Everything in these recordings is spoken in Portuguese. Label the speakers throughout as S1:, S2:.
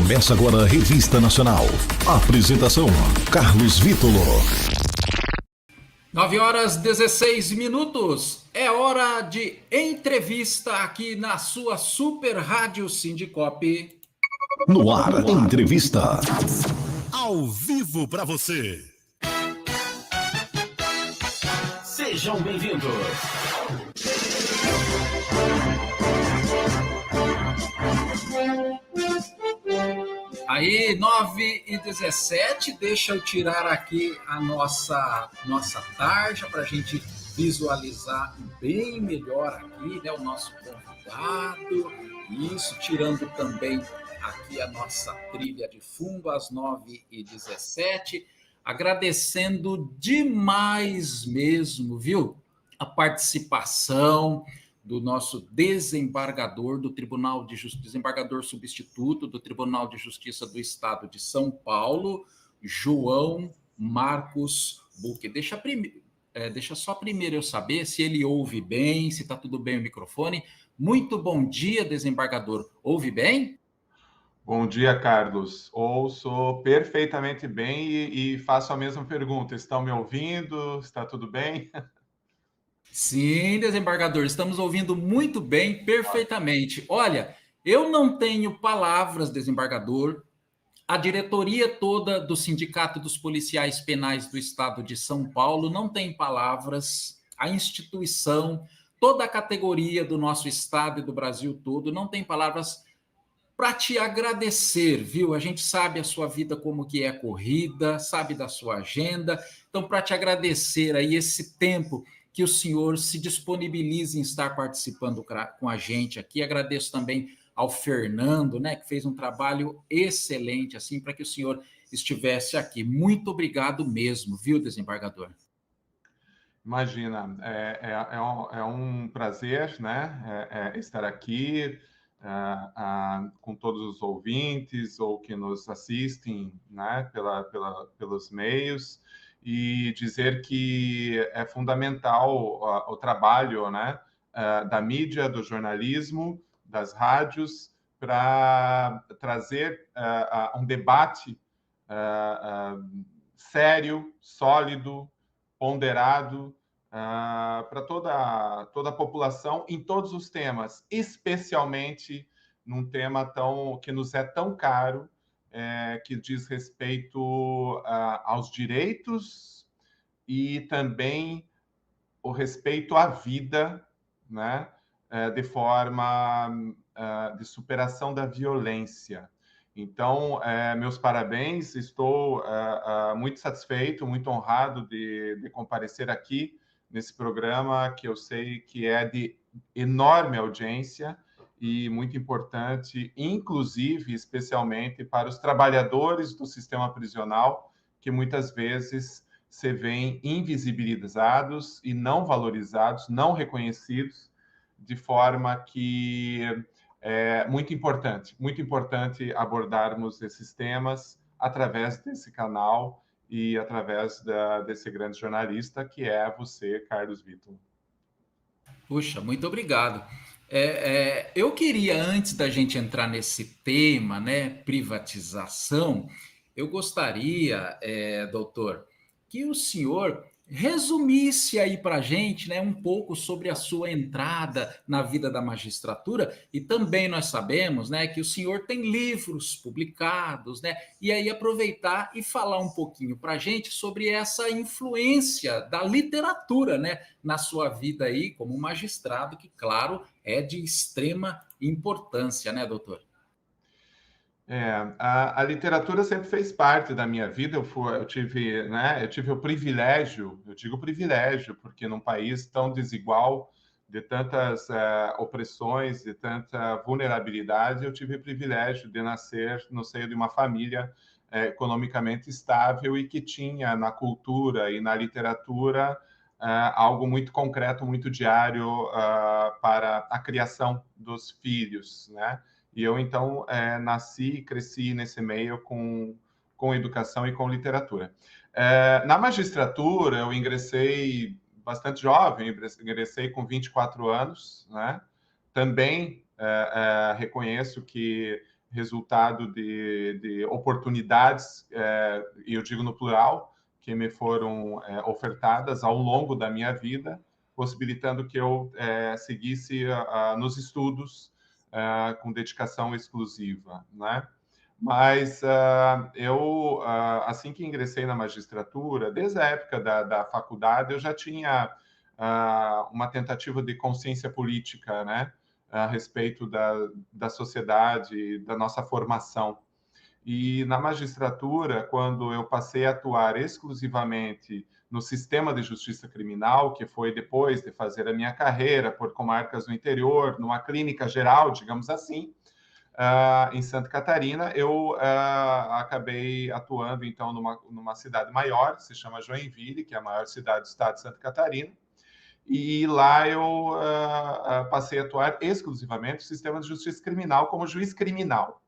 S1: Começa agora a Revista Nacional. Apresentação, Carlos Vítolo.
S2: 9h16. É hora de entrevista aqui na sua Super Rádio Sindicop.
S1: No ar, entrevista.
S3: Ao vivo para você.
S4: Sejam bem-vindos.
S2: Aí, 9h17, deixa eu tirar aqui a nossa tarja para a gente visualizar bem melhor aqui, né, o nosso convidado. Isso, tirando também aqui a nossa trilha de fundo às 9h17. Agradecendo demais mesmo, viu? A participação do nosso desembargador do Tribunal de Justiça, desembargador substituto do Tribunal de Justiça do Estado de São Paulo, João Marcos Buque. Deixa só primeiro eu saber se ele ouve bem, se está tudo bem o microfone. Muito bom dia, desembargador. Ouve bem?
S5: Bom dia, Carlos. Ouço perfeitamente bem e faço a mesma pergunta. Estão me ouvindo? Está tudo bem?
S2: Sim, desembargador, estamos ouvindo muito bem, perfeitamente. Olha, eu não tenho palavras, desembargador. A diretoria toda do Sindicato dos Policiais Penais do Estado de São Paulo não tem palavras. A instituição, toda a categoria do nosso estado e do Brasil todo não tem palavras para te agradecer, viu? A gente sabe a sua vida como que é corrida, sabe da sua agenda. Então, para te agradecer aí esse tempo que o senhor se disponibilize em estar participando com a gente aqui. Agradeço também ao Fernando, né, que fez um trabalho excelente, assim, para que o senhor estivesse aqui. Muito obrigado mesmo, viu, desembargador?
S5: Imagina, é um prazer, né, estar aqui com todos os ouvintes ou que nos assistem, né, pelos meios, e dizer que é fundamental o trabalho, né, da mídia, do jornalismo, das rádios, para trazer um debate sério, sólido, ponderado, para toda a população em todos os temas, especialmente num tema que nos é tão caro, que diz respeito aos direitos e também o respeito à vida, né, de forma de superação da violência. Então, meus parabéns, estou muito satisfeito, muito honrado de comparecer aqui nesse programa que eu sei que é de enorme audiência e muito importante, inclusive, especialmente para os trabalhadores do sistema prisional, que muitas vezes se veem invisibilizados e não valorizados, não reconhecidos, de forma que é muito importante abordarmos esses temas através desse canal e através desse grande jornalista que é você, Carlos Vítolo.
S2: Puxa, muito obrigado. Eu queria, antes da gente entrar nesse tema, né, privatização, eu gostaria, doutor, que o senhor resumisse aí para a gente, né, um pouco sobre a sua entrada na vida da magistratura, e também nós sabemos, né, que o senhor tem livros publicados, né, e aí aproveitar e falar um pouquinho para a gente sobre essa influência da literatura, né, na sua vida aí como magistrado, que, claro, é de extrema importância, né, doutor?
S5: A literatura sempre fez parte da minha vida. Eu tive o privilégio, eu digo privilégio, porque num país tão desigual, de tantas opressões, de tanta vulnerabilidade, eu tive o privilégio de nascer no seio de uma família economicamente estável e que tinha na cultura e na literatura algo muito concreto, muito diário para a criação dos filhos, né? E eu, então, nasci e cresci nesse meio com educação e com literatura. Na magistratura, eu ingressei bastante jovem, ingressei com 24 anos, né? Também reconheço que resultado de oportunidades, e eu digo no plural, que me foram ofertadas ao longo da minha vida, possibilitando que eu seguisse nos estudos com dedicação exclusiva, né? Mas eu, assim que ingressei na magistratura, desde a época da faculdade, eu já tinha uma tentativa de consciência política, né? A respeito da sociedade, da nossa formação. E na magistratura, quando eu passei a atuar exclusivamente no sistema de justiça criminal, que foi depois de fazer a minha carreira por comarcas no interior, numa clínica geral, digamos assim, em Santa Catarina, eu acabei atuando, então, numa cidade maior, que se chama Joinville, que é a maior cidade do estado de Santa Catarina, e lá eu passei a atuar exclusivamente no sistema de justiça criminal como juiz criminal,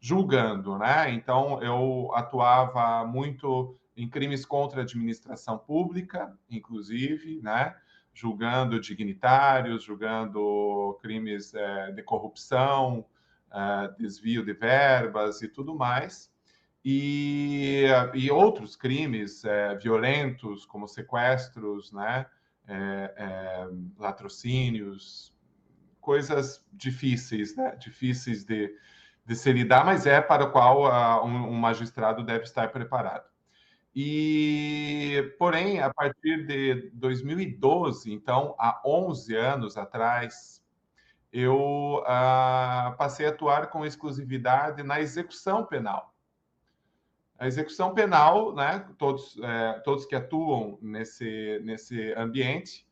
S5: julgando, né? Então, eu atuava muito em crimes contra a administração pública, inclusive, né? Julgando dignitários, julgando crimes de corrupção, desvio de verbas e tudo mais. E outros crimes violentos, como sequestros, né? Latrocínios, coisas difíceis, né? Difíceis de se lidar, mas para o qual um magistrado deve estar preparado. Porém, a partir de 2012, então, há 11 anos atrás, eu passei a atuar com exclusividade na execução penal. A execução penal, né, todos que atuam nesse ambiente,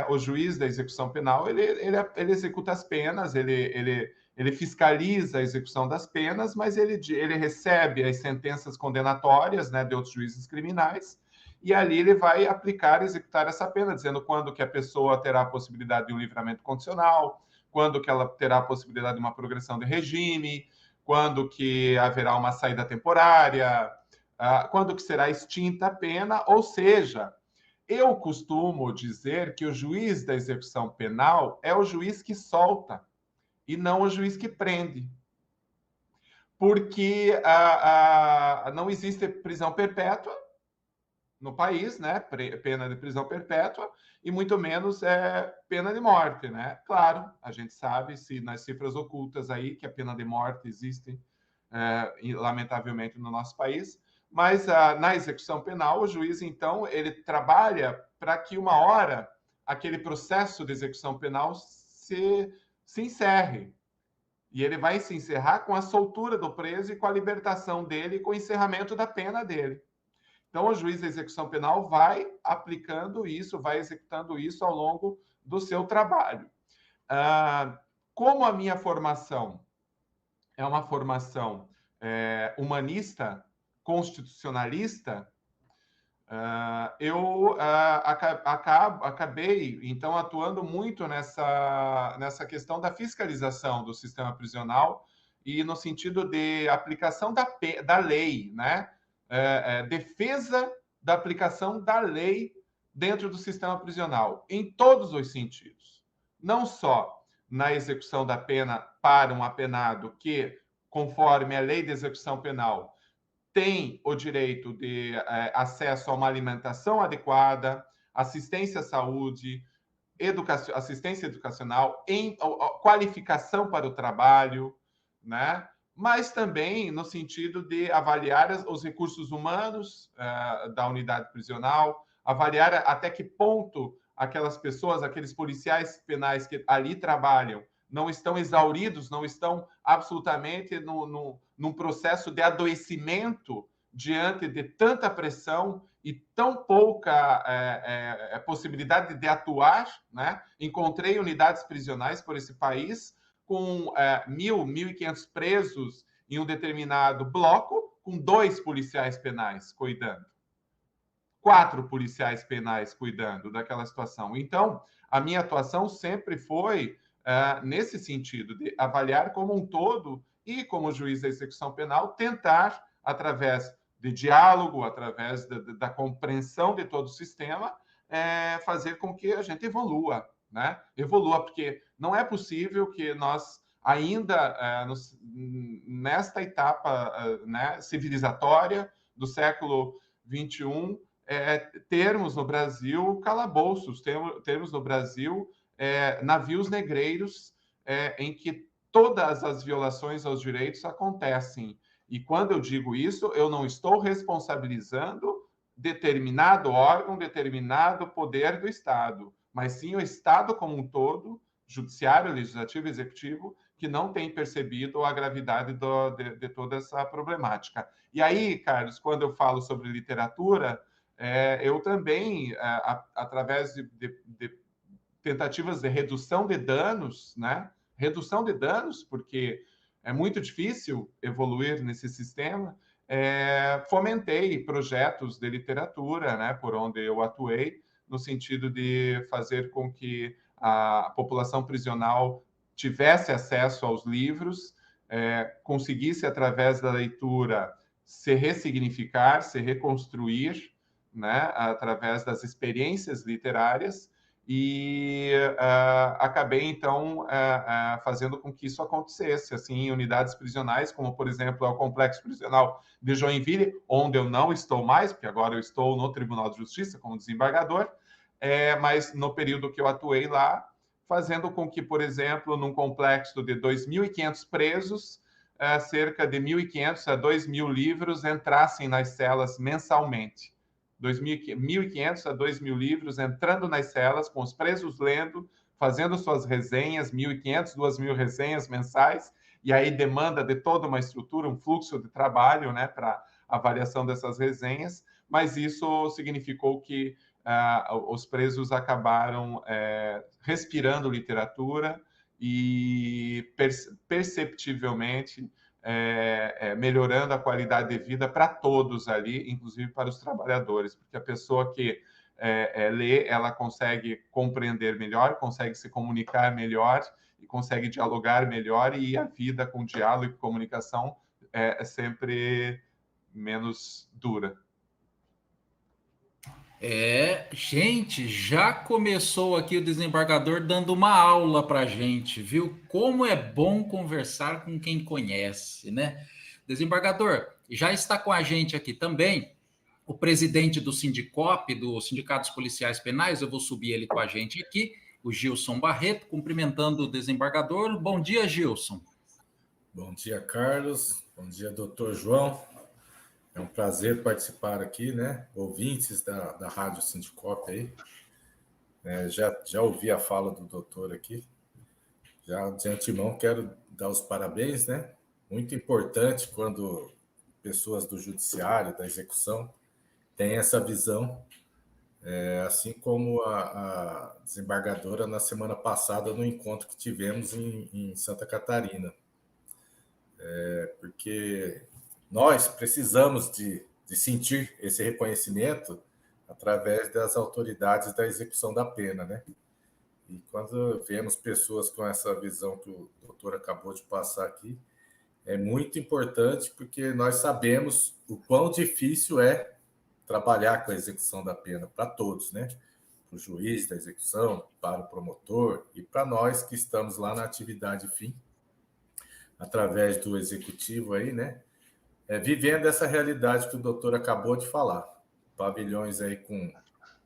S5: o juiz da execução penal, ele executa as penas, ele fiscaliza a execução das penas, mas ele recebe as sentenças condenatórias, né, de outros juízes criminais, e ali ele vai aplicar e executar essa pena, dizendo quando que a pessoa terá a possibilidade de um livramento condicional, quando que ela terá a possibilidade de uma progressão de regime, quando que haverá uma saída temporária, quando que será extinta a pena, ou seja, eu costumo dizer que o juiz da execução penal é o juiz que solta e não o juiz que prende. Porque não existe prisão perpétua no país, né? Pena de prisão perpétua, e muito menos pena de morte, né? Claro, a gente sabe, nas cifras ocultas aí, que a pena de morte existe, lamentavelmente, no nosso país, mas na execução penal, o juiz, então, ele trabalha para que uma hora aquele processo de execução penal se encerre. E ele vai se encerrar com a soltura do preso e com a libertação dele, com o encerramento da pena dele. Então, o juiz da execução penal vai aplicando isso, vai executando isso ao longo do seu trabalho. Como a minha formação é uma formação humanista, constitucionalista, eu acabei, então, atuando muito nessa questão da fiscalização do sistema prisional e no sentido de aplicação da lei, né? Defesa da aplicação da lei dentro do sistema prisional, em todos os sentidos. Não só na execução da pena para um apenado que, conforme a lei de execução penal, tem o direito de acesso a uma alimentação adequada, assistência à saúde, assistência educacional, qualificação para o trabalho, né? Mas também no sentido de avaliar os recursos humanos da unidade prisional, avaliar até que ponto aquelas pessoas, aqueles policiais penais que ali trabalham, não estão exauridos, não estão absolutamente num processo de adoecimento diante de tanta pressão e tão pouca possibilidade de atuar, né? Encontrei unidades prisionais por esse país com 1.500 presos em um determinado bloco, com 2 policiais penais cuidando. 4 policiais penais cuidando daquela situação. Então, a minha atuação sempre foi nesse sentido, de avaliar como um todo e, como juiz da execução penal, tentar, através de diálogo, através da compreensão de todo o sistema, fazer com que a gente evolua, né? Evolua, porque não é possível que nós ainda nesta etapa né, civilizatória do século XXI, termos no Brasil calabouços, termos no Brasil navios negreiros em que todas as violações aos direitos acontecem. E quando eu digo isso, eu não estou responsabilizando determinado órgão, determinado poder do Estado, mas sim o Estado como um todo, judiciário, legislativo, executivo, que não tem percebido a gravidade de toda essa problemática. E aí, Carlos, quando eu falo sobre literatura, eu também, através de tentativas de redução de danos, né? Redução de danos, porque é muito difícil evoluir nesse sistema, fomentei projetos de literatura, né, por onde eu atuei, no sentido de fazer com que a população prisional tivesse acesso aos livros, conseguisse, através da leitura, se ressignificar, se reconstruir, né, através das experiências literárias, e acabei, então, fazendo com que isso acontecesse, assim, em unidades prisionais, como, por exemplo, o Complexo Prisional de Joinville, onde eu não estou mais, porque agora eu estou no Tribunal de Justiça como desembargador, mas no período que eu atuei lá, fazendo com que, por exemplo, num complexo de 2.500 presos, cerca de 1.500 a 2.000 livros entrassem nas celas mensalmente. 1.500 a 2.000 livros entrando nas celas, com os presos lendo, fazendo suas resenhas, 1.500, 2.000 resenhas mensais, e aí demanda de toda uma estrutura, um fluxo de trabalho, né, para avaliação dessas resenhas, mas isso significou que os presos acabaram respirando literatura e perceptivelmente melhorando a qualidade de vida para todos ali, inclusive para os trabalhadores, porque a pessoa que lê, ela consegue compreender melhor, consegue se comunicar melhor e consegue dialogar melhor, e a vida com diálogo e comunicação é sempre menos dura.
S2: Gente, já começou aqui o desembargador dando uma aula para a gente, viu? Como é bom conversar com quem conhece, né? Desembargador, já está com a gente aqui também o presidente do Sindicop, do Sindicato dos Policiais Penais, eu vou subir ele com a gente aqui, o Gilson Barreto, cumprimentando o desembargador. Bom dia, Gilson.
S6: Bom dia, Carlos. Bom dia, doutor João. É um prazer participar aqui, né? Ouvintes da Rádio Sindicop aí. Já ouvi a fala do doutor aqui. Já de antemão quero dar os parabéns, né? Muito importante quando pessoas do judiciário, da execução, têm essa visão, assim como a desembargadora na semana passada no encontro que tivemos em Santa Catarina. Porque nós precisamos de sentir esse reconhecimento através das autoridades da execução da pena, né? E quando vemos pessoas com essa visão que o doutor acabou de passar aqui, é muito importante, porque nós sabemos o quão difícil é trabalhar com a execução da pena para todos, né? Para o juiz da execução, para o promotor e para nós que estamos lá na atividade fim, através do executivo aí, né? Vivendo essa realidade que o doutor acabou de falar. Pavilhões aí com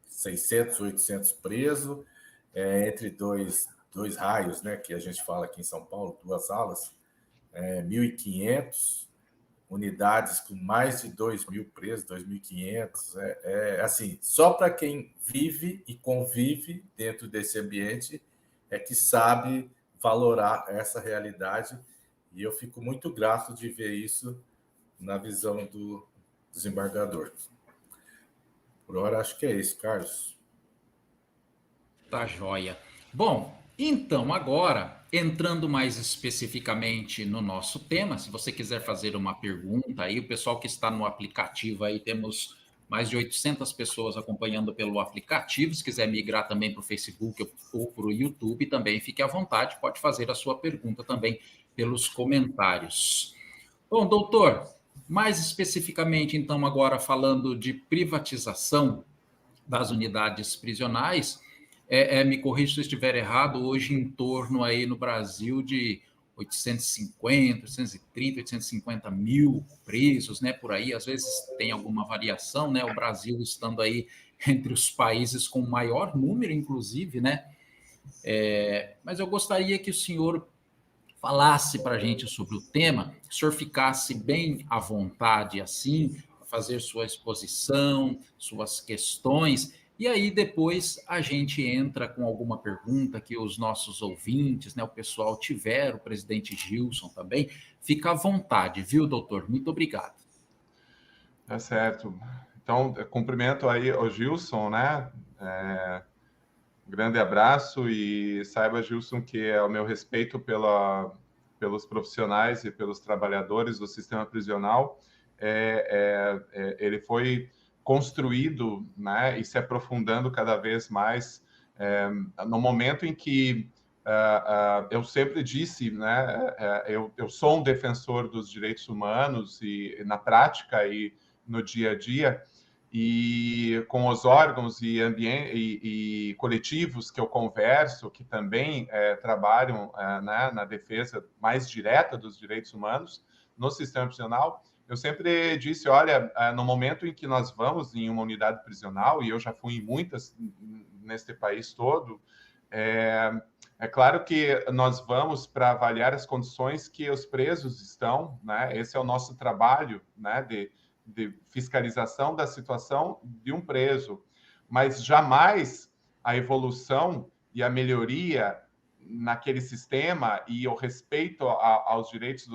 S6: 600, 800 presos, entre dois raios, né, que a gente fala aqui em São Paulo, 2 alas, 1.500 unidades com mais de 2.000 presos, 2.500. Assim, só para quem vive e convive dentro desse ambiente que sabe valorar essa realidade, e eu fico muito grato de ver isso na visão do desembargador. Por hora, acho que é isso, Carlos.
S2: Tá joia. Bom, então agora, entrando mais especificamente no nosso tema, se você quiser fazer uma pergunta aí, o pessoal que está no aplicativo aí, temos mais de 800 pessoas acompanhando pelo aplicativo, se quiser migrar também para o Facebook ou para o YouTube, também fique à vontade, pode fazer a sua pergunta também pelos comentários. Bom, doutor, mais especificamente, então, agora falando de privatização das unidades prisionais, me corrija se eu estiver errado, hoje em torno aí no Brasil de 850, 830, 850 mil presos, né, por aí, às vezes tem alguma variação, né, o Brasil estando aí entre os países com maior número, inclusive, né, mas eu gostaria que o senhor falasse para a gente sobre o tema, que o senhor ficasse bem à vontade, assim, fazer sua exposição, suas questões, e aí depois a gente entra com alguma pergunta que os nossos ouvintes, né, o pessoal tiver, o presidente Gilson também, fica à vontade, viu, doutor? Muito obrigado.
S5: Tá certo. Então, cumprimento aí o Gilson, né? Um grande abraço e saiba, Gilson, que é o meu respeito pelos profissionais e pelos trabalhadores do sistema prisional. Ele foi construído, né, e se aprofundando cada vez mais no momento em que eu sempre disse, né, eu sou um defensor dos direitos humanos e na prática e no dia a dia, e com os órgãos e coletivos que eu converso, que também trabalham né, na defesa mais direta dos direitos humanos no sistema prisional, eu sempre disse, olha, no momento em que nós vamos em uma unidade prisional, e eu já fui em muitas neste país todo, é claro que nós vamos para avaliar as condições que os presos estão, né? Esse é o nosso trabalho, né, de fiscalização da situação de um preso, mas jamais a evolução e a melhoria naquele sistema e o respeito aos direitos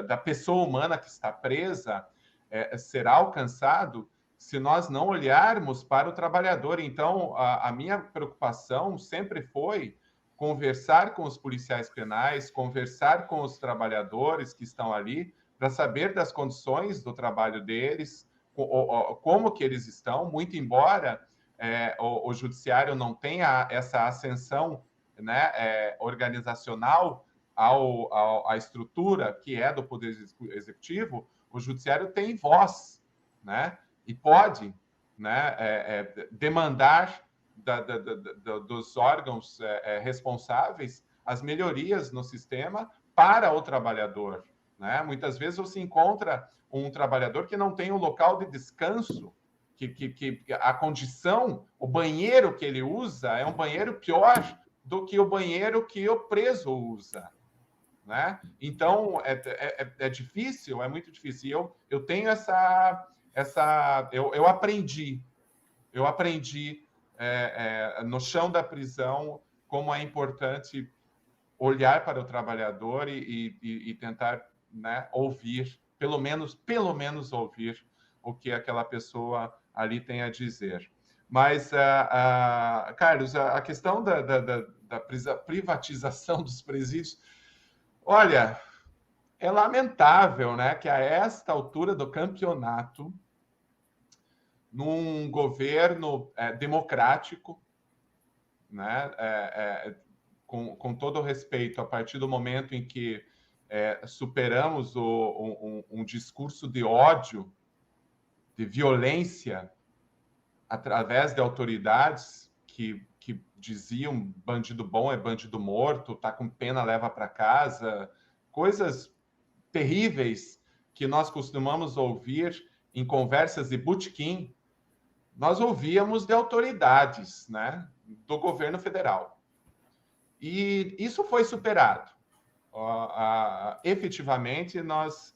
S5: da pessoa humana que está presa será alcançado se nós não olharmos para o trabalhador. Então, a minha preocupação sempre foi conversar com os policiais penais, conversar com os trabalhadores que estão ali, para saber das condições do trabalho deles, como que eles estão, muito embora o judiciário não tenha essa ascensão, né, organizacional à estrutura que é do Poder Executivo, o judiciário tem voz, né, e pode, né, demandar dos órgãos responsáveis as melhorias no sistema para o trabalhador. Né? Muitas vezes você encontra um trabalhador que não tem um local de descanso, que a condição, o banheiro que ele usa é um banheiro pior do que o banheiro que o preso usa. Né? Então, é difícil, é muito difícil. Eu tenho eu aprendi no chão da prisão como é importante olhar para o trabalhador e tentar, né, ouvir, pelo menos ouvir o que aquela pessoa ali tem a dizer. Mas, Carlos, a questão da privatização dos presídios, olha, é lamentável, né, que a esta altura do campeonato, num governo democrático, né, com todo o respeito, a partir do momento em que superamos um discurso de ódio, de violência, através de autoridades que diziam bandido bom é bandido morto, tá com pena, leva para casa, coisas terríveis que nós costumamos ouvir em conversas de botequim, nós ouvíamos de autoridades, né, do governo federal. E isso foi superado. Efetivamente, nós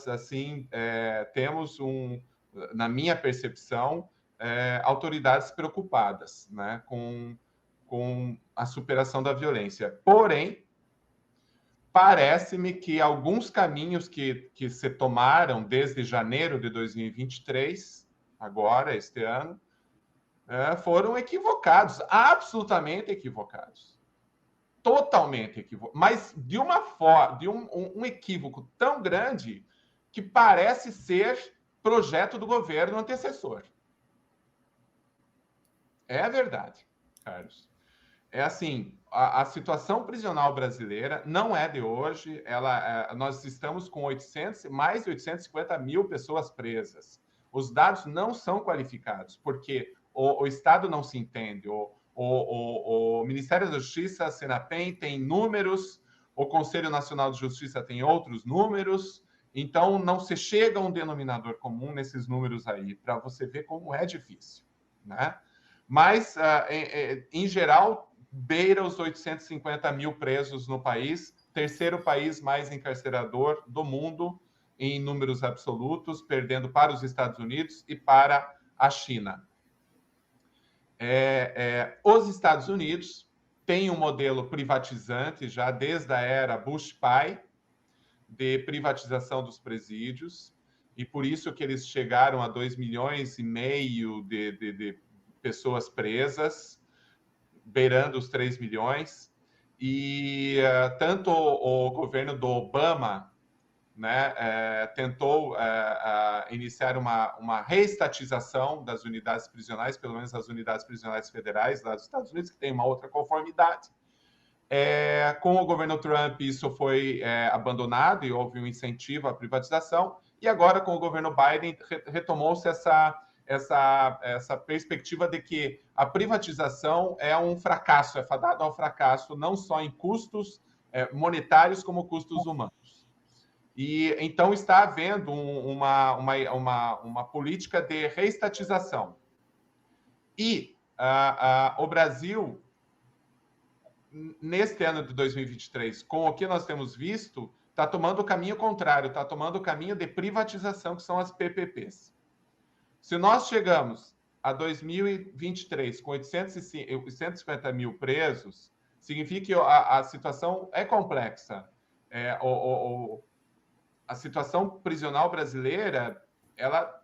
S5: assim, temos, na minha percepção, autoridades preocupadas, né, com a superação da violência. Porém, parece-me que alguns caminhos que se tomaram desde janeiro de 2023, agora, este ano, foram equivocados, absolutamente equivocados. Totalmente equivocado, mas de uma forma, de um equívoco tão grande que parece ser projeto do governo antecessor. É verdade, Carlos. É assim, a situação prisional brasileira não é de hoje. Nós estamos com mais de 850 mil pessoas presas. Os dados não são qualificados, porque o Estado não se entende. O Ministério da Justiça, a Senapen, tem números, o Conselho Nacional de Justiça tem outros números, então não se chega a um denominador comum nesses números aí, para você ver como é difícil, né? Mas, em geral, beira os 850 mil presos no país, terceiro país mais encarcerador do mundo em números absolutos, perdendo para os Estados Unidos e para a China. Os Estados Unidos têm um modelo privatizante já desde a era Bush-pai, de privatização dos presídios, e por isso que eles chegaram a 2,5 milhões de pessoas presas, beirando os 3 milhões, e tanto o governo do Obama, né, tentou iniciar uma reestatização das unidades prisionais, pelo menos as unidades prisionais federais lá dos Estados Unidos, que tem uma outra conformidade. Com o governo Trump, isso foi abandonado e houve um incentivo à privatização, e agora com o governo Biden retomou-se essa perspectiva de que a privatização é um fracasso, é fadado ao fracasso, não só em custos monetários, como custos humanos. E então está havendo uma política de reestatização. E o Brasil, neste ano de 2023, com o que nós temos visto, está tomando o caminho contrário, está tomando o caminho de privatização, que são as PPPs. Se nós chegamos a 2023 com 850 mil presos, significa que a situação é complexa. A situação prisional brasileira, ela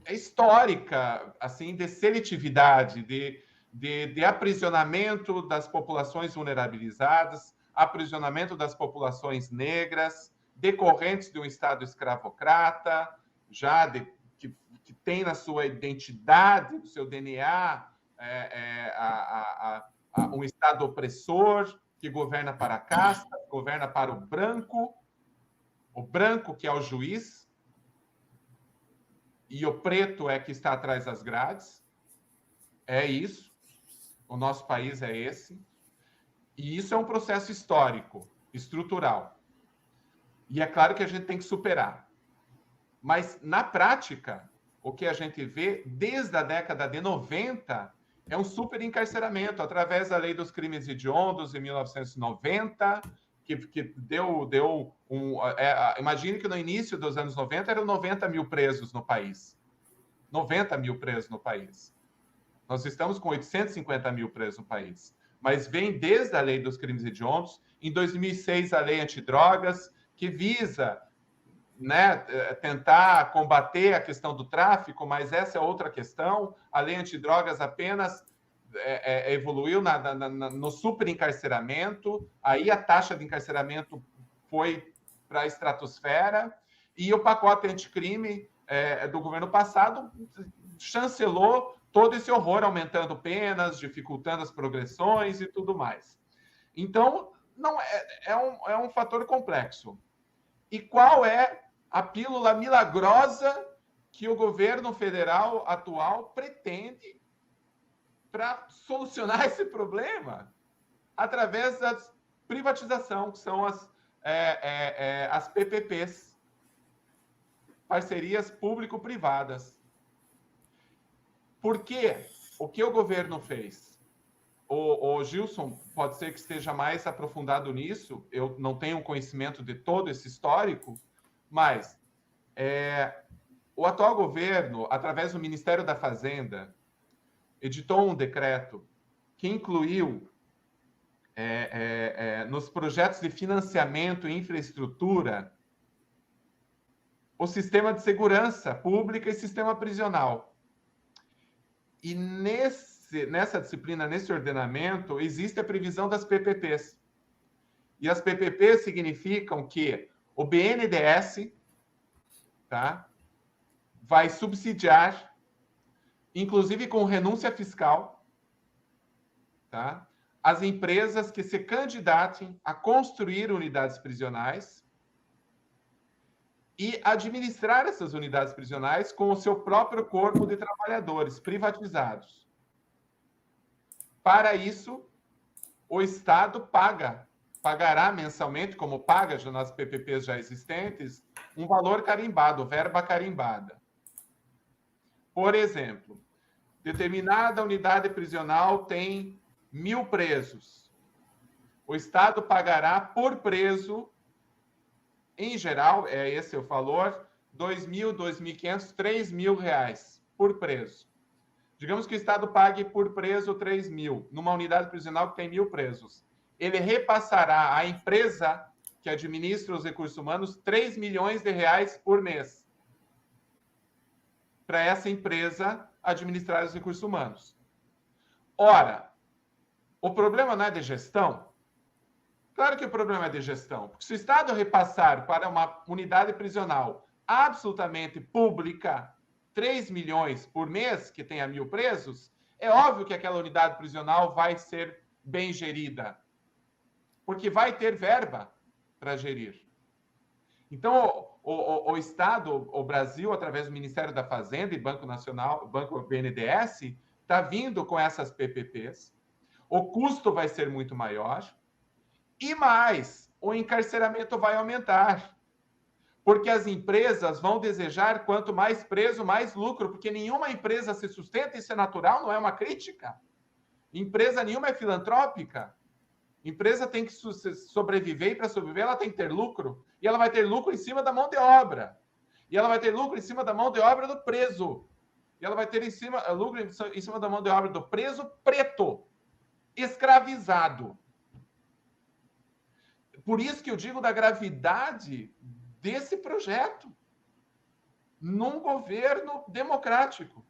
S5: é histórica, assim, de seletividade, de aprisionamento das populações vulnerabilizadas, aprisionamento das populações negras, decorrentes de um Estado escravocrata, já que tem na sua identidade, no seu DNA, um Estado opressor, que governa para a casta, governa para o branco que é o juiz, e o preto é que está atrás das grades. É isso. O nosso país é esse. E isso é um processo histórico, estrutural. E é claro que a gente tem que superar. Mas, na prática, o que a gente vê desde a década de 90 é um superencarceramento, através da Lei dos Crimes Hediondos, em 1990, que deu imagine que no início dos anos 90 eram 90 mil presos no país. 90 mil presos no país. Nós estamos com 850 mil presos no país. Mas vem desde a Lei dos Crimes Hediondos, em 2006 a Lei Antidrogas, que visa, né, tentar combater a questão do tráfico, mas essa é outra questão. A Lei Antidrogas apenas evoluiu no superencarceramento, aí a taxa de encarceramento foi para a estratosfera, e o pacote anticrime do governo passado chancelou todo esse horror, aumentando penas, dificultando as progressões e tudo mais. Então, não é um fator complexo. E qual é a pílula milagrosa que o governo federal atual pretende para solucionar esse problema? Através da privatização, que são as PPPs, parcerias público-privadas. Por quê? O que o governo fez? O Gilson pode ser que esteja mais aprofundado nisso, eu não tenho conhecimento de todo esse histórico, mas o atual governo, através do Ministério da Fazenda, editou um decreto que incluiu nos projetos de financiamento e infraestrutura o sistema de segurança pública e sistema prisional. E nessa disciplina, nesse ordenamento, existe a previsão das PPPs. E as PPPs significam que o BNDES, tá, vai subsidiar, inclusive com renúncia fiscal, tá, as empresas que se candidatem a construir unidades prisionais e administrar essas unidades prisionais com o seu próprio corpo de trabalhadores privatizados. Para isso, o Estado paga pagará mensalmente, como paga já nas PPPs já existentes, um valor carimbado, verba carimbada. Por exemplo, determinada unidade prisional tem 1.000 presos. O Estado pagará por preso, em geral, é esse o valor, R$2.000, R$2.500, R$3.000 por preso. Digamos que o Estado pague por preso 3.000, numa unidade prisional que tem 1.000 presos. Ele repassará à empresa que administra os recursos humanos R$3 milhões por mês, para essa empresa administrar os recursos humanos. Ora, o problema não é de gestão? Claro que o problema é de gestão, porque se o Estado repassar para uma unidade prisional absolutamente pública 3 milhões por mês, que tenha 1.000 presos, é óbvio que aquela unidade prisional vai ser bem gerida, porque vai ter verba para gerir. Então, o Estado, o Brasil, através do Ministério da Fazenda e Banco Nacional, Banco BNDES, está vindo com essas PPPs. O custo vai ser muito maior. E mais, o encarceramento vai aumentar. Porque as empresas vão desejar, quanto mais preso, mais lucro, porque nenhuma empresa se sustenta, isso é natural, não é uma crítica. Empresa nenhuma é filantrópica. Empresa tem que sobreviver, e para sobreviver ela tem que ter lucro. E ela vai ter lucro em cima da mão de obra. E ela vai ter lucro em cima da mão de obra do preso. E ela vai ter lucro em cima da mão de obra do preso preto, escravizado. Por isso que eu digo da gravidade desse projeto num governo democrático.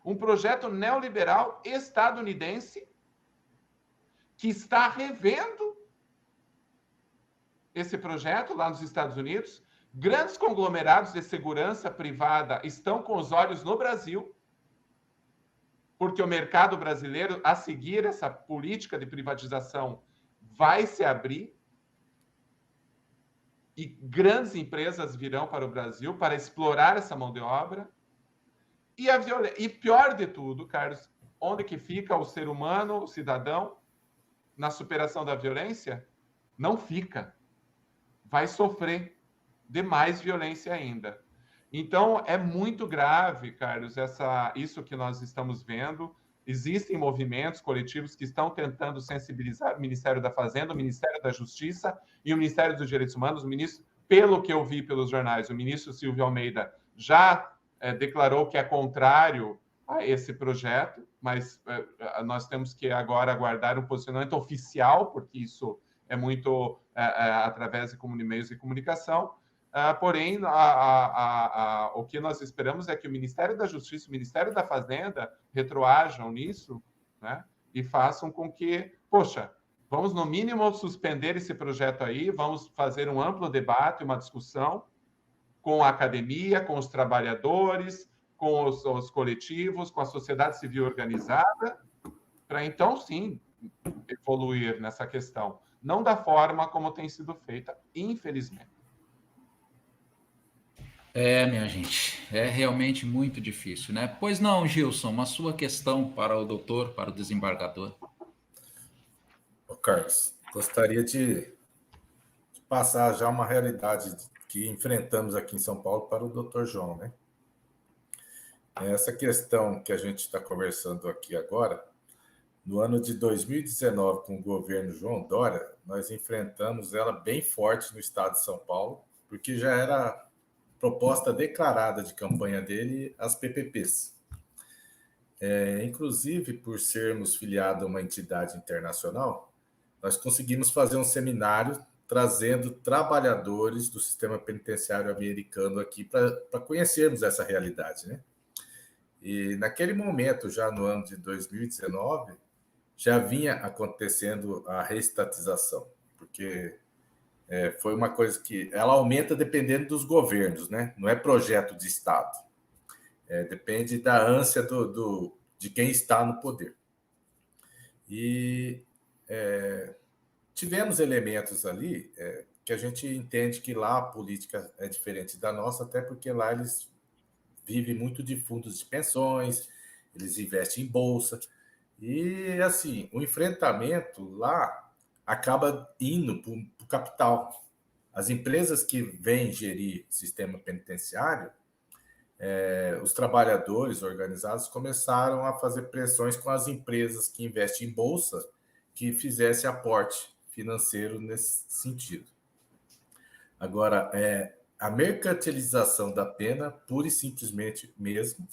S5: Um projeto neoliberal estadunidense que está revendo esse projeto lá nos Estados Unidos. Grandes conglomerados de segurança privada estão com os olhos no Brasil, porque o mercado brasileiro, a seguir essa política de privatização, vai se abrir e grandes empresas virão para o Brasil para explorar essa mão de obra. E pior de tudo, Carlos, onde que fica o ser humano, o cidadão, na superação da violência? Não fica. Vai sofrer de mais violência ainda. Então, é muito grave, Carlos, isso que nós estamos vendo. Existem movimentos coletivos que estão tentando sensibilizar o Ministério da Fazenda, o Ministério da Justiça e o Ministério dos Direitos Humanos. O ministro, pelo que eu vi pelos jornais, o ministro Silvio Almeida já declarou que é contrário a esse projeto, mas nós temos que agora aguardar um posicionamento oficial, porque isso é muito através de meios de comunicação. Porém, o que nós esperamos é que o Ministério da Justiça e o Ministério da Fazenda retroajam nisso, né, e façam com que, poxa, vamos no mínimo suspender esse projeto aí, vamos fazer um amplo debate, uma discussão com a academia, com os trabalhadores, com os coletivos, com a sociedade civil organizada, para então, sim, evoluir nessa questão. Não da forma como tem sido feita, infelizmente.
S2: Minha gente, é realmente muito difícil, né? Pois não, Gilson, uma sua questão para o doutor, para o desembargador.
S6: Ô, Carlos, gostaria de passar já uma realidade que enfrentamos aqui em São Paulo para o doutor João, né? Essa questão que a gente está conversando aqui agora, no ano de 2019, com o governo João Dória, nós enfrentamos ela bem forte no estado de São Paulo, porque já era proposta declarada de campanha dele as PPPs. Inclusive, por sermos filiados a uma entidade internacional, nós conseguimos fazer um seminário trazendo trabalhadores do sistema penitenciário americano aqui para conhecermos essa realidade, né? E naquele momento, já no ano de 2019, já vinha acontecendo a reestatização, porque foi uma coisa que ela aumenta dependendo dos governos, né? Não é projeto de Estado. Depende da ânsia de quem está no poder. E tivemos elementos ali que a gente entende que lá a política é diferente da nossa, até porque lá eles vivem muito de fundos de pensões, eles investem em bolsa. E, assim, o enfrentamento lá acaba indo para o capital. As empresas que vêm gerir sistema penitenciário, os trabalhadores organizados começaram a fazer pressões com as empresas que investem em bolsa que fizesse aporte financeiro nesse sentido. Agora, a mercantilização da pena, pura e simplesmente mesmo,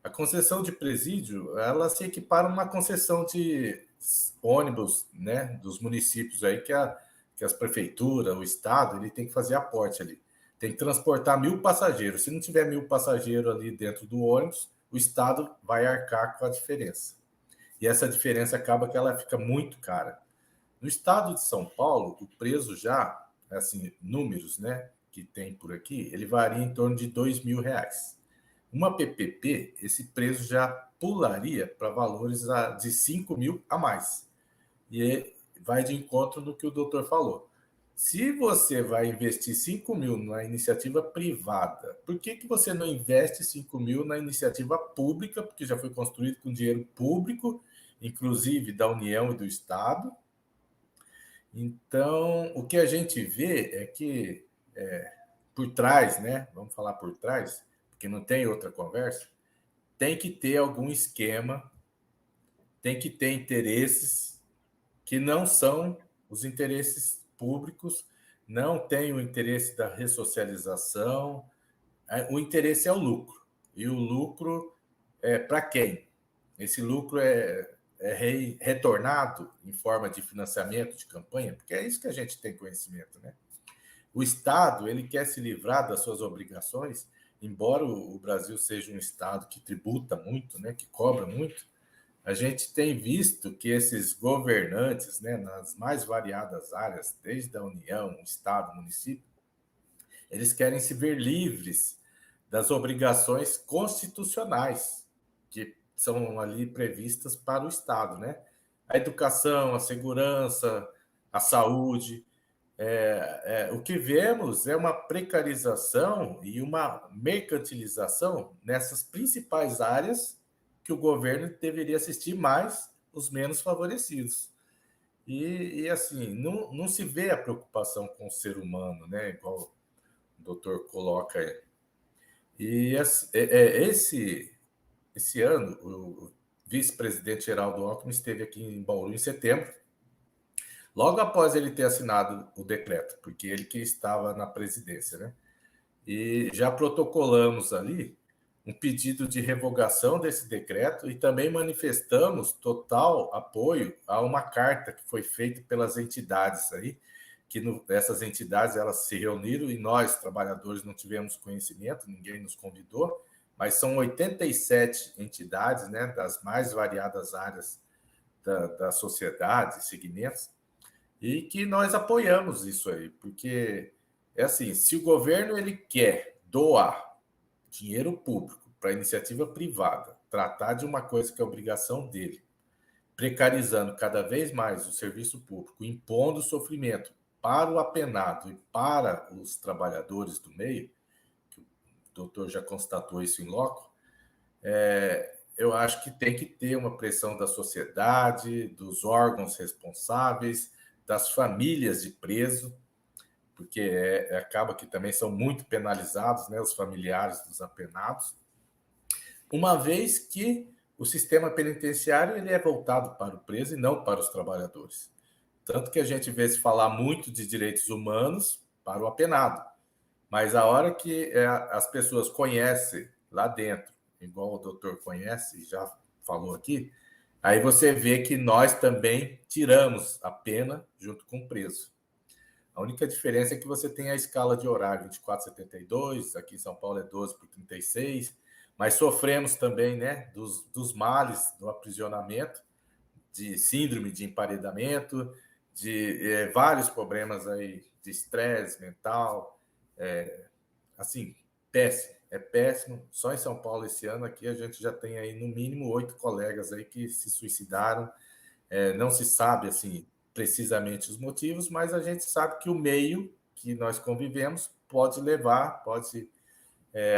S6: a concessão de presídio, ela se equipara a uma concessão de ônibus, né, dos municípios aí que as prefeituras, o estado, ele tem que fazer aporte ali. Tem que transportar 1.000 passageiros. Se não tiver 1.000 passageiros ali dentro do ônibus, o estado vai arcar com a diferença. E essa diferença acaba que ela fica muito cara. No estado de São Paulo, o preço já, assim, números, né, que tem por aqui, ele varia em torno de R$ 2.000. Uma PPP, esse preço já pularia para valores de 5.000 a mais. E vai de encontro no que o doutor falou. Se você vai investir 5.000 na iniciativa privada, por que você não investe 5.000 na iniciativa pública, porque já foi construído com dinheiro público, inclusive da União e do Estado? Então, o que a gente vê é que por trás, né? Vamos falar por trás, porque não tem outra conversa, tem que ter algum esquema, tem que ter interesses que não são os interesses públicos, não tem o interesse da ressocialização, o interesse é o lucro. E o lucro é para quem? Esse lucro é retornado em forma de financiamento de campanha, porque é isso que a gente tem conhecimento, né? O Estado, ele quer se livrar das suas obrigações, embora o Brasil seja um Estado que tributa muito, né, que cobra muito, a gente tem visto que esses governantes, né, nas mais variadas áreas, desde a União, Estado, município, eles querem se ver livres das obrigações constitucionais que são ali previstas para o Estado, né? A educação, a segurança, a saúde. O que vemos é uma precarização e uma mercantilização nessas principais áreas que o governo deveria assistir mais os menos favorecidos. E assim, não se vê a preocupação com o ser humano, né? Igual o doutor coloca aí. E esse ano, o vice-presidente Geraldo Alckmin esteve aqui em Bauru em setembro, logo após ele ter assinado o decreto, porque ele que estava na presidência, né? E já protocolamos ali um pedido de revogação desse decreto e também manifestamos total apoio a uma carta que foi feita pelas entidades aí, que essas entidades elas se reuniram e nós, trabalhadores, não tivemos conhecimento, ninguém nos convidou, mas são 87 entidades, né, das mais variadas áreas da sociedade, segmentos, e que nós apoiamos isso aí, porque é assim, se o governo ele quer doar dinheiro público para iniciativa privada, tratar de uma coisa que é obrigação dele, precarizando cada vez mais o serviço público, impondo sofrimento para o apenado e para os trabalhadores do meio, que o doutor já constatou isso em loco, eu acho que tem que ter uma pressão da sociedade, dos órgãos responsáveis, das famílias de preso, porque acaba que também são muito penalizados, né, os familiares dos apenados, uma vez que o sistema penitenciário ele é voltado para o preso e não para os trabalhadores. Tanto que a gente vê se falar muito de direitos humanos para o apenado, mas a hora que as pessoas conhecem lá dentro, igual o doutor conhece, já falou aqui, aí você vê que nós também tiramos a pena junto com o preso. A única diferença é que você tem a escala de horário 24/72, aqui em São Paulo é 12/36, mas sofremos também, né, dos males do aprisionamento, de síndrome de emparedamento, de vários problemas aí de estresse mental, assim, péssimo, é péssimo. Só em São Paulo esse ano aqui a gente já tem aí no mínimo 8 colegas aí que se suicidaram, não se sabe assim precisamente os motivos, mas a gente sabe que o meio que nós convivemos pode levar, pode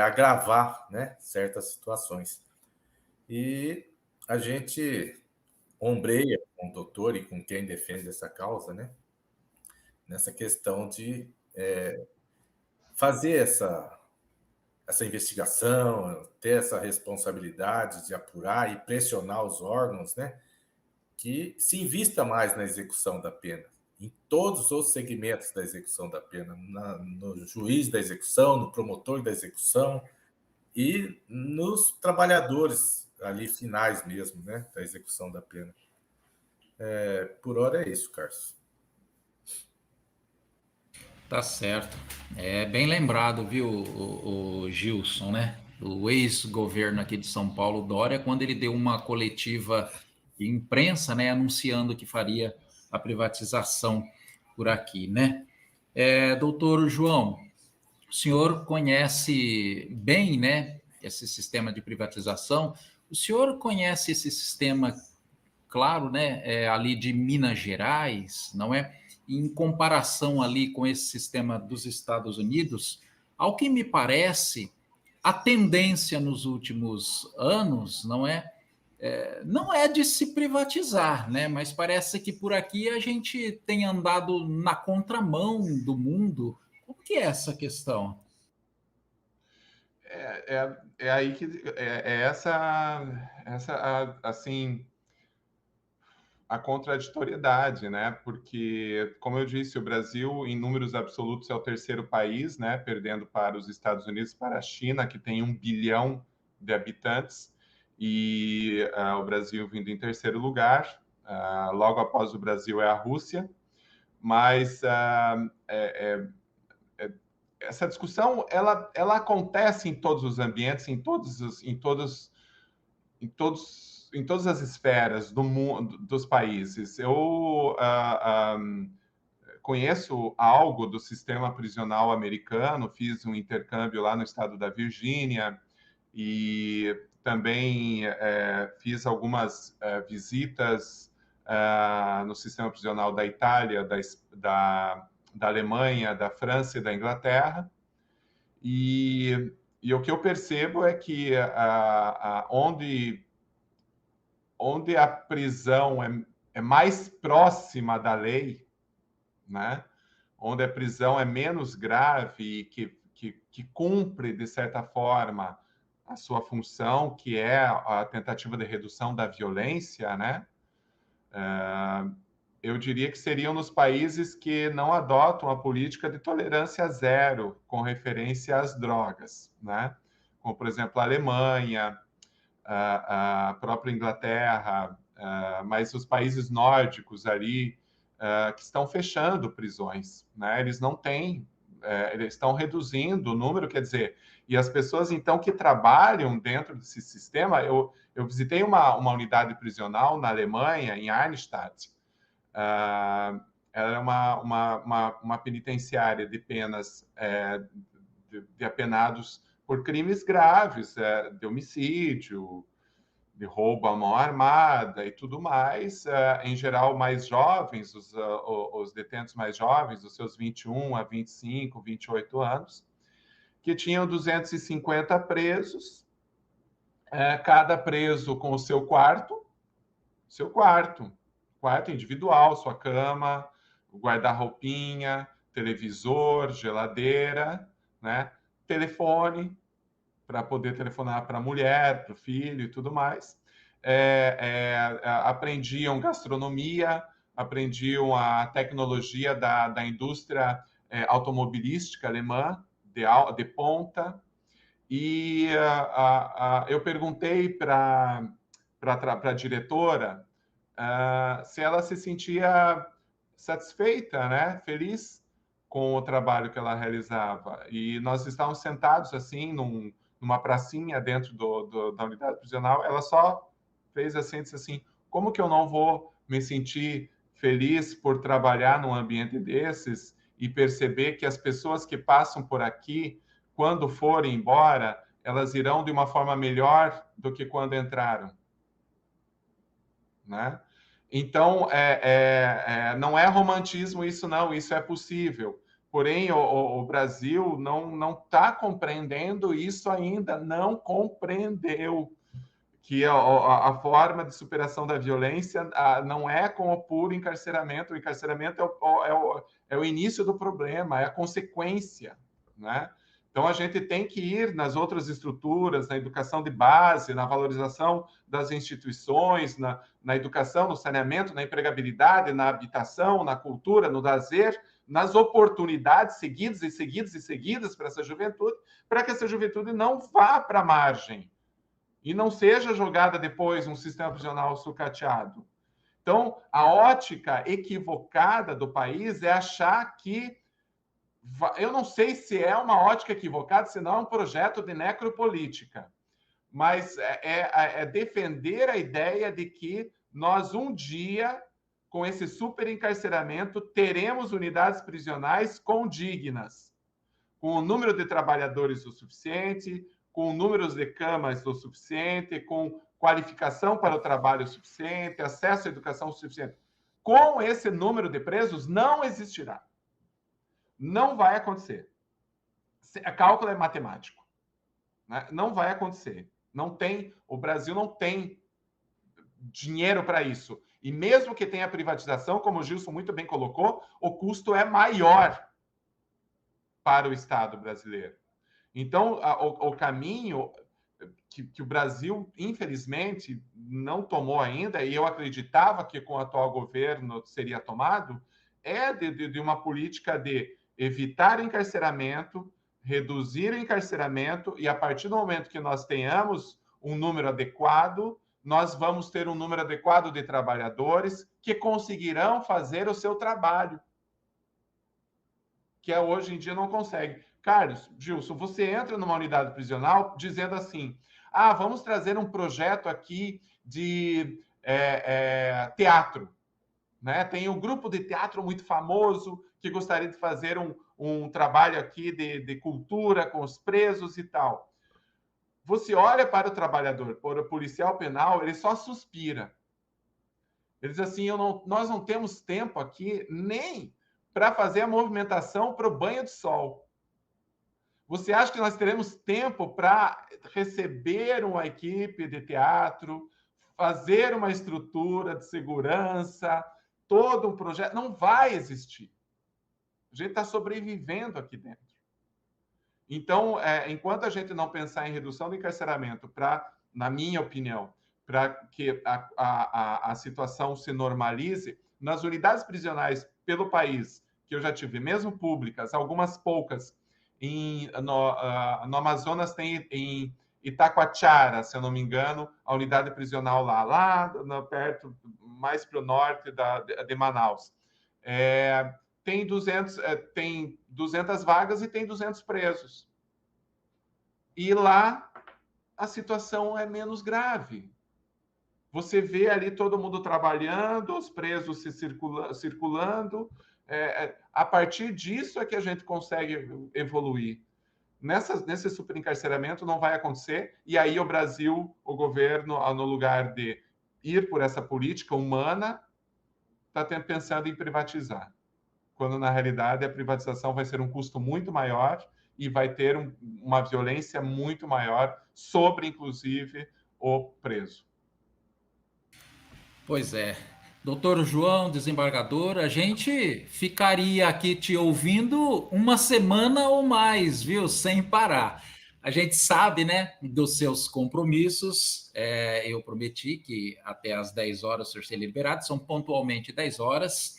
S6: agravar, né, certas situações. E a gente ombreia com o doutor e com quem defende essa causa, né? Nessa questão de fazer essa investigação, ter essa responsabilidade de apurar e pressionar os órgãos, né? Que se invista mais na execução da pena, em todos os segmentos da execução da pena, no juiz da execução, no promotor da execução e nos trabalhadores ali finais mesmo, né, da execução da pena. Por hora é isso, Carlos.
S2: Tá certo. É bem lembrado, viu, o Gilson, né? O ex-governo aqui de São Paulo, Dória, quando ele deu uma coletiva de imprensa, né, anunciando que faria a privatização por aqui, né? Doutor João, o senhor conhece bem, né, esse sistema de privatização. O senhor conhece esse sistema, claro, né, ali de Minas Gerais, não é? Em comparação ali com esse sistema dos Estados Unidos, ao que me parece, a tendência nos últimos anos, não é de se privatizar, né? Mas parece que por aqui a gente tem andado na contramão do mundo. Como que é essa questão?
S5: É aí que assim, a contraditoriedade, né? Porque, como eu disse, o Brasil, em números absolutos, é o terceiro país, né? Perdendo para os Estados Unidos, para a China, que tem 1 bilhão de habitantes, e o Brasil vindo em terceiro lugar. Logo após o Brasil é a Rússia, mas essa discussão ela acontece em todos os ambientes, em todas as esferas do mundo, dos países. Eu conheço algo do sistema prisional americano, fiz um intercâmbio lá no estado da Virgínia e também fiz algumas visitas no sistema prisional da Itália, da Alemanha, da França e da Inglaterra. E o que eu percebo é que onde a prisão é mais próxima da lei, né? Onde a prisão é menos grave e que cumpre, de certa forma, a sua função, que é a tentativa de redução da violência, né? Eu diria que seriam nos países que não adotam a política de tolerância zero com referência às drogas, né? Como, por exemplo, a Alemanha, a própria Inglaterra, mas os países nórdicos ali, que estão fechando prisões, né? Eles não têm, eles estão reduzindo o número, quer dizer, e as pessoas, então, que trabalham dentro desse sistema, eu visitei uma unidade prisional na Alemanha, em Arnstadt. Ela era uma penitenciária de penas de apenados por crimes graves, de homicídio, de roubo à mão armada e tudo mais, em geral mais jovens, os detentos mais jovens, dos seus 21 a 25, 28 anos, que tinham 250 presos, cada preso com o seu quarto individual, sua cama, guarda-roupinha, televisor, geladeira, né? Telefone, para poder telefonar para a mulher, para o filho e tudo mais. Aprendiam gastronomia, aprendiam a tecnologia da indústria automobilística alemã, de ponta. E eu perguntei para a diretora se ela se sentia satisfeita, né, feliz com o trabalho que ela realizava. E nós estávamos sentados assim numa pracinha dentro da unidade prisional. Ela só fez assim, disse assim: como que eu não vou me sentir feliz por trabalhar num ambiente desses e perceber que as pessoas que passam por aqui, quando forem embora, elas irão de uma forma melhor do que quando entraram, né? Então, não é romantismo isso, não. Isso é possível. Porém, o Brasil não está compreendendo isso ainda, não compreendeu que a forma de superação da violência não é com o puro encarceramento. O encarceramento é o início do problema, é a consequência, né? Então, a gente tem que ir nas outras estruturas, na educação de base, na valorização das instituições, na educação, no saneamento, na empregabilidade, na habitação, na cultura, no lazer, nas oportunidades seguidas e seguidas e seguidas para essa juventude, para que essa juventude não vá para a margem e não seja jogada depois num sistema prisional sucateado. Então, a ótica equivocada do país é achar que... Eu não sei se é uma ótica equivocada, se não é um projeto de necropolítica, mas é defender a ideia de que nós, um dia, com esse superencarceramento, teremos unidades prisionais condignas, com o número de trabalhadores o suficiente, com números de camas o suficiente, com qualificação para o trabalho suficiente, acesso à educação suficiente. Com esse número de presos, não existirá. Não vai acontecer. O cálculo é matemático, né? Não vai acontecer. O Brasil não tem dinheiro para isso. E mesmo que tenha privatização, como o Gilson muito bem colocou, o custo é maior para o Estado brasileiro. Então, o caminho que o Brasil, infelizmente, não tomou ainda, e eu acreditava que com o atual governo seria tomado, é de uma política de evitar encarceramento, reduzir o encarceramento, e a partir do momento que nós tenhamos um número adequado, nós vamos ter um número adequado de trabalhadores que conseguirão fazer o seu trabalho, que hoje em dia não consegue. Carlos, Gilson, você entra numa unidade prisional dizendo assim, vamos trazer um projeto aqui de teatro, né? Tem um grupo de teatro muito famoso que gostaria de fazer um trabalho aqui de cultura com os presos e tal. Você olha para o trabalhador, para o policial penal, ele só suspira. Ele diz assim, nós não temos tempo aqui nem para fazer a movimentação para o banho de sol. Você acha que nós teremos tempo para receber uma equipe de teatro, fazer uma estrutura de segurança, todo um projeto? Não vai existir. A gente está sobrevivendo aqui dentro. Então, enquanto a gente não pensar em redução do encarceramento, na minha opinião, para que a situação se normalize, nas unidades prisionais pelo país, que eu já tive, mesmo públicas, algumas poucas, no Amazonas tem em Itacoatiara, se eu não me engano, a unidade prisional lá perto, mais para o norte de Manaus. Tem 200 vagas e tem 200 presos. E lá a situação é menos grave. Você vê ali todo mundo trabalhando, os presos se circulando. A partir disso é que a gente consegue evoluir. Nesse superencarceramento não vai acontecer. E aí o Brasil, o governo, no lugar de ir por essa política humana, está pensando em privatizar. Quando, na realidade, a privatização vai ser um custo muito maior e vai ter uma violência muito maior sobre, inclusive, o preso.
S2: Pois é. Doutor João, desembargador, a gente ficaria aqui te ouvindo uma semana ou mais, viu? Sem parar. A gente sabe, né, dos seus compromissos. Eu prometi que até às 10 horas o senhor seria liberado, são pontualmente 10 horas.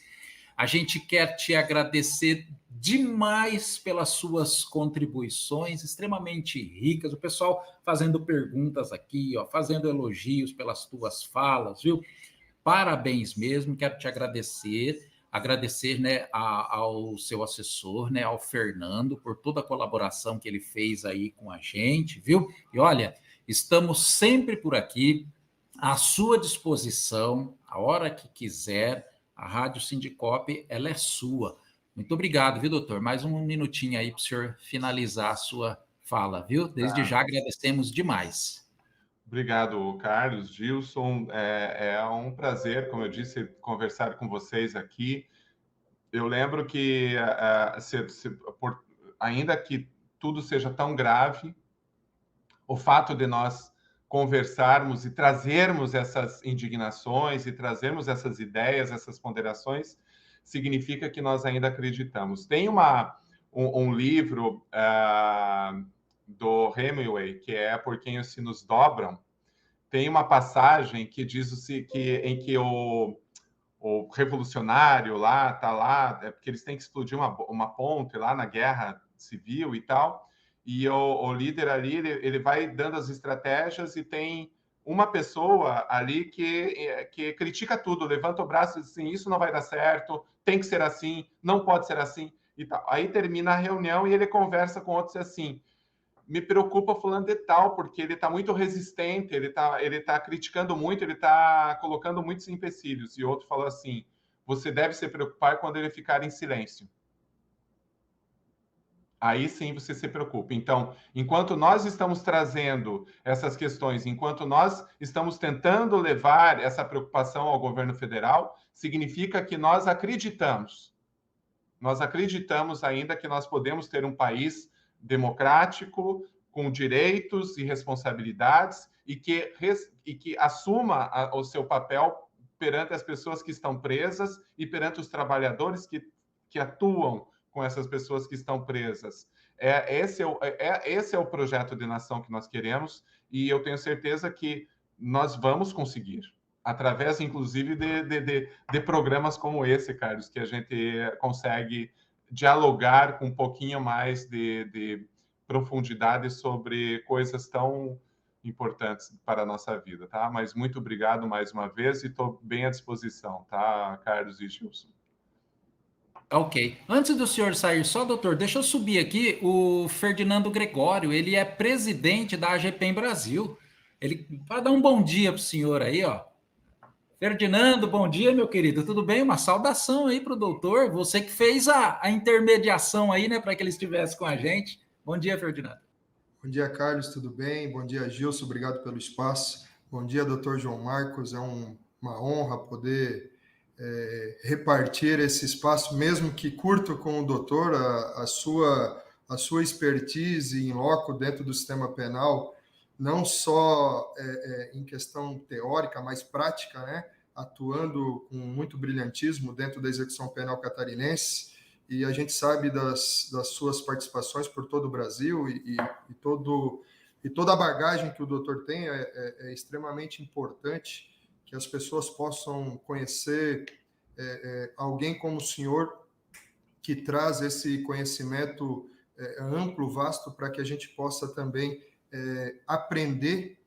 S2: A gente quer te agradecer demais pelas suas contribuições extremamente ricas. O pessoal fazendo perguntas aqui, fazendo elogios pelas tuas falas, viu? Parabéns mesmo, quero te agradecer, né, ao seu assessor, né, ao Fernando, por toda a colaboração que ele fez aí com a gente, viu? E olha, estamos sempre por aqui, à sua disposição, a hora que quiser. A Rádio Sindicop, ela é sua. Muito obrigado, viu, doutor? Mais um minutinho aí para o senhor finalizar a sua fala, viu? Desde já agradecemos demais.
S5: Obrigado, Carlos, Gilson. É um prazer, como eu disse, conversar com vocês aqui. Eu lembro que, ainda que tudo seja tão grave, o fato de nós conversarmos e trazermos essas indignações e trazermos essas ideias, essas ponderações, significa que nós ainda acreditamos. Tem um livro do Hemingway, que é Por Quem os Sinos Dobram. Tem uma passagem que diz em que o revolucionário lá está lá, porque eles têm que explodir uma ponte lá na guerra civil e tal, e o líder ali, ele vai dando as estratégias e tem uma pessoa ali que critica tudo, levanta o braço e diz assim, isso não vai dar certo, tem que ser assim, não pode ser assim, e tal. Aí termina a reunião e ele conversa com outros assim, me preocupa fulano de tal, porque ele está muito resistente, ele tá criticando muito, ele está colocando muitos empecilhos. E outro falou assim, você deve se preocupar quando ele ficar em silêncio. Aí sim você se preocupa. Então, enquanto nós estamos trazendo essas questões, enquanto nós estamos tentando levar essa preocupação ao governo federal, significa que nós acreditamos ainda que nós podemos ter um país democrático, com direitos e responsabilidades, e que assuma o seu papel perante as pessoas que estão presas e perante os trabalhadores que atuam com essas pessoas que estão presas. Esse é o projeto de nação que nós queremos, e eu tenho certeza que nós vamos conseguir, através, inclusive, de programas como esse, Carlos, que a gente consegue dialogar com um pouquinho mais de profundidade sobre coisas tão importantes para a nossa vida, tá? Mas muito obrigado mais uma vez e estou bem à disposição, tá, Carlos e Gilson?
S2: Ok. Antes do senhor sair só, doutor, deixa eu subir aqui o Ferdinando Gregório, ele é presidente da AGPEM Brasil. Ele vai dar um bom dia para o senhor aí, ó. Ferdinando, bom dia, meu querido. Tudo bem? Uma saudação aí para o doutor. Você que fez a intermediação aí, né, para que ele estivesse com a gente. Bom dia, Ferdinando.
S7: Bom dia, Carlos. Tudo bem? Bom dia, Gilson. Obrigado pelo espaço. Bom dia, doutor João Marcos. É uma honra poder repartir esse espaço, mesmo que curto com o doutor, a sua expertise em loco dentro do sistema penal, não só em questão teórica, mas prática, né? Atuando com muito brilhantismo dentro da execução penal catarinense, e a gente sabe das suas participações por todo o Brasil e toda a bagagem que o doutor tem é extremamente importante que as pessoas possam conhecer alguém como o senhor, que traz esse conhecimento amplo, vasto, para que a gente possa também aprender,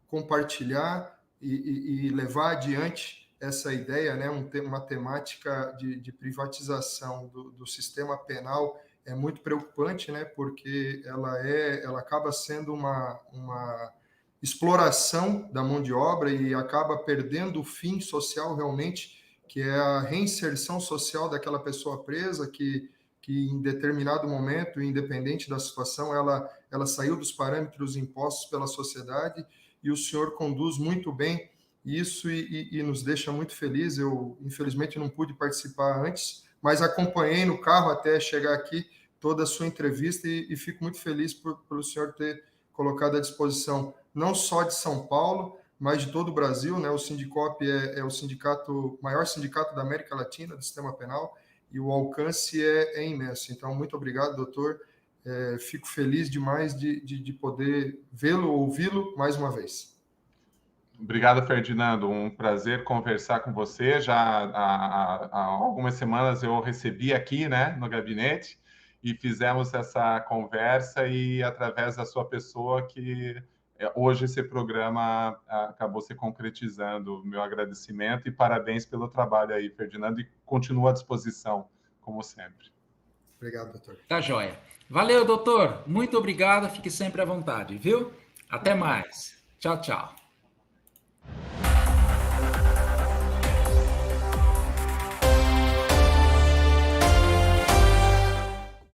S7: compartilhar e levar adiante essa ideia, né? Uma temática de privatização do sistema penal é muito preocupante, né? Porque ela acaba sendo uma exploração da mão de obra e acaba perdendo o fim social realmente, que é a reinserção social daquela pessoa presa que em determinado momento, independente da situação, ela saiu dos parâmetros impostos pela sociedade, e o senhor conduz muito bem isso e nos deixa muito felizes. Eu, infelizmente, não pude participar antes, mas acompanhei no carro até chegar aqui toda a sua entrevista e fico muito feliz pelo senhor ter colocado à disposição não só de São Paulo, mas de todo o Brasil, né? O Sindicop é o maior sindicato da América Latina do sistema penal, e o alcance é imenso. Então, muito obrigado, doutor. Fico feliz demais de poder vê-lo, ouvi-lo mais uma vez.
S5: Obrigado, Ferdinando. Um prazer conversar com você. Já há algumas semanas eu recebi aqui, né, no gabinete, e fizemos essa conversa, e através da sua pessoa que hoje esse programa acabou se concretizando. Meu agradecimento e parabéns pelo trabalho aí, Ferdinando, e continuo à disposição, como sempre.
S7: Obrigado, doutor.
S2: Tá joia. Valeu, doutor. Muito obrigado. Fique sempre à vontade, viu? Até mais. Tchau, tchau.